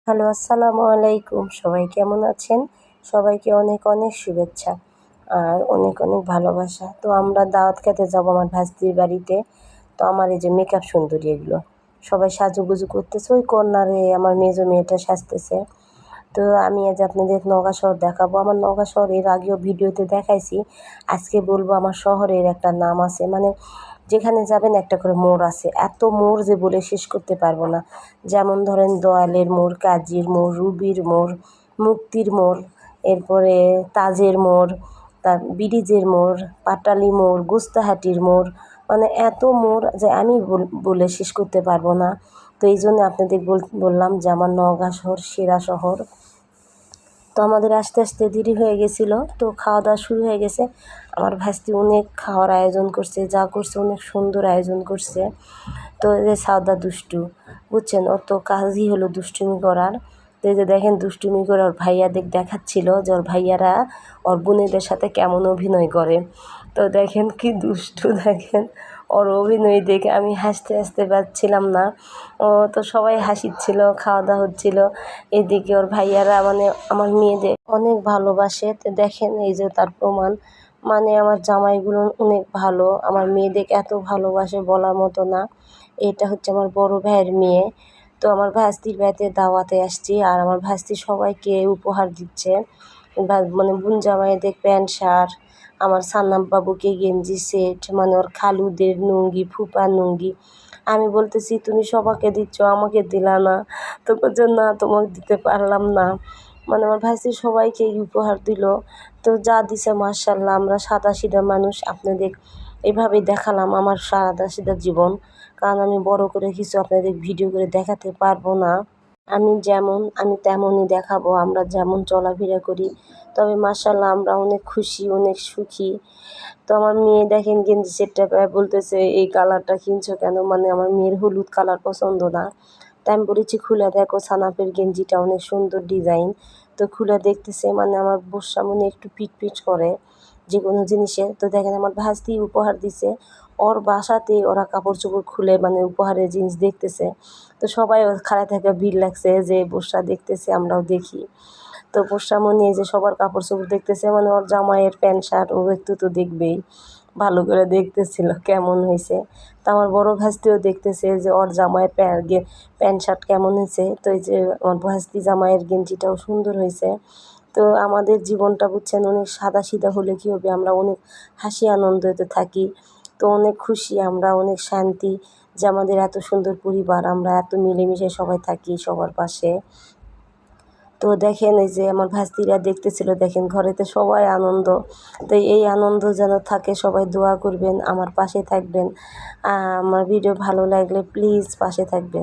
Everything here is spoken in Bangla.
হ্যালো, আসসালামু আলাইকুম। সবাই কেমন আছেন? সবাইকে অনেক অনেক শুভেচ্ছা আর অনেক অনেক ভালোবাসা। তো আমরা দাওয়াত খেতে যাবো আমার ভাস্তির বাড়িতে। তো আমার এই যে মেকআপ সুন্দরী এগুলো সবাই সাজুগুজু করতেছে, ওই কর্নারে আমার মেজো মেয়েটা সাজতেছে। তো আমি আজ আপনাদের নওগাঁ শহর দেখাবো। আমার নওগাঁ শহর এর আগেও ভিডিওতে দেখাইছি। আজকে বলবো আমার শহরের একটা নাম আছে, মানে যেখানে যাবেন একটা করে মোড় আছে, এত মোড় যে বলে শেষ করতে পারবো না। যেমন ধরেন দোয়ালের মোড়, কাজীর মোড়, রুবির মোড়, মুক্তির মোড়, এরপরে তাজের মোড়, তার ব্রিজের মোড়, পাটালি মোড়, গুস্তাহাটির মোড়, মানে এত মোড় যে আমি বলে শেষ করতে পারবো না। তো এই জন্য আপনাদের বললাম যে আমার নওগাঁ শহর সেরা শহর। তো আমাদের আস্তে আস্তে দেরি হয়ে গেছিলো, তো খাওয়া দাওয়া শুরু হয়ে গেছে। আমার ভাস্তি অনেক খাওয়ার আয়োজন করছে, যা করছে অনেক সুন্দর আয়োজন করছে। তো এই যে সাউদা দুষ্টু, বুঝছেন, ওর তো কাজই হলো দুষ্টুমি করার। তো এই যে দেখেন দুষ্টুমি করে ওর ভাইয়াদের দেখাচ্ছিল যে ওর ভাইয়ারা ওর বোনেদের সাথে কেমন অভিনয় করে। তো দেখেন কি দুষ্টু, দেখেন ওর অভিনয় দেখে আমি হাসতে হাসতে পারছিলাম না। ও তো সবাই হাসিচ্ছিল, খাওয়া দাওয়া হচ্ছিল। এদিকে ওর ভাইয়ারা মানে আমার মেয়েদের অনেক ভালোবাসে। তো দেখেন এই যে তার প্রমাণ, মানে আমার জামাইগুলো অনেক ভালো, আমার মেয়েদের এত ভালোবাসে বলার মতো না। এটা হচ্ছে আমার বড় ভাইয়ের মেয়ে। তো আমার ভাস্তির বাড়িতে দাওয়াতে আসছি, আর আমার ভাস্তি সবাইকে উপহার দিচ্ছে। মানে বোন জামাইদের প্যান্ট শার্ট, আমার সান্নাম বাবুকে গেঞ্জি সেট, মানে ওর খালুদের লুঙ্গি, ফুপার লুঙ্গি। আমি বলতেছি তুমি সবাইকে দিচ্ছ, আমাকে দিলা না। তো বলছে না, তোমাকে দিতে পারলাম না। মানে আমার ভাস্তি সবাইকে উপহার দিল। তো যা দিছে মাশাআল্লাহ, আমরা সাদাসিধা মানুষ, আপনাদের এভাবেই দেখালাম আমার সাদাসিধা জীবন। কারণ আমি বড় করে কিছু আপনাদের ভিডিও করে দেখাতে পারবো না। আমি যেমন আমি তেমনই দেখাবো, আমরা যেমন চলাফেরা করি। তবে মাশাআল্লাহ আমরা অনেক খুশি, অনেক সুখী। তো আমার মেয়ে দেখেন গেঞ্জি সেটটা পায়ে বলতেছে এই কালারটা কিনছো কেন, মানে আমার মেয়ের হলুদ কালার পছন্দ না। তাই আমি বলেছি খুলে দেখো, সানাপের গেঞ্জিটা অনেক সুন্দর ডিজাইন। তো খুলে দেখতেছে, মানে আমার বর্ষা মনে একটু পিট করে যে কোনো জিনিসে। তো দেখেন আমার ভাস্তি উপহার দিছে, ওর বাসাতে ওরা কাপড় চোপড় খুলে মানে উপহারের জিনিস দেখতেছে। তো সবাই খাড়ায় থাকা ভিড় লাগছে যে বর্ষা দেখতেছে, আমরাও দেখি। তো বর্ষামণি এই যে সবার কাপড় চোপড় দেখতেছে, মানে ওর জামাইয়ের প্যান্ট শার্ট ও একটু তো দেখবেই, ভালো করে দেখতেছিল কেমন হয়েছে। তো আমার বড় ভাস্তিও দেখতেছে যে ওর জামাইয়ের প্যান্ট শার্ট কেমন হয়েছে। তো এই যে আমার ভাস্তি জামাইয়ের গেঞ্জিটাও সুন্দর হয়েছে। তো আমাদের জীবনটা বুঝছেন অনেক সাদাসিধা হলে কী হবে, আমরা অনেক হাসি আনন্দতে থাকি। তো অনেক খুশি আমরা, অনেক শান্তি যে আমাদের এত সুন্দর পরিবার, আমরা এত মিলেমিশে সবাই থাকি সবার পাশে। তো দেখেন এই যে আমার ভাস্তিরা দেখতেছিল, দেখেন ঘরেতে সবাই আনন্দ। তো এই আনন্দ যেন থাকে, সবাই দোয়া করবেন, আমার পাশে থাকবেন। আমার ভিডিও ভালো লাগলে প্লিজ পাশে থাকবেন।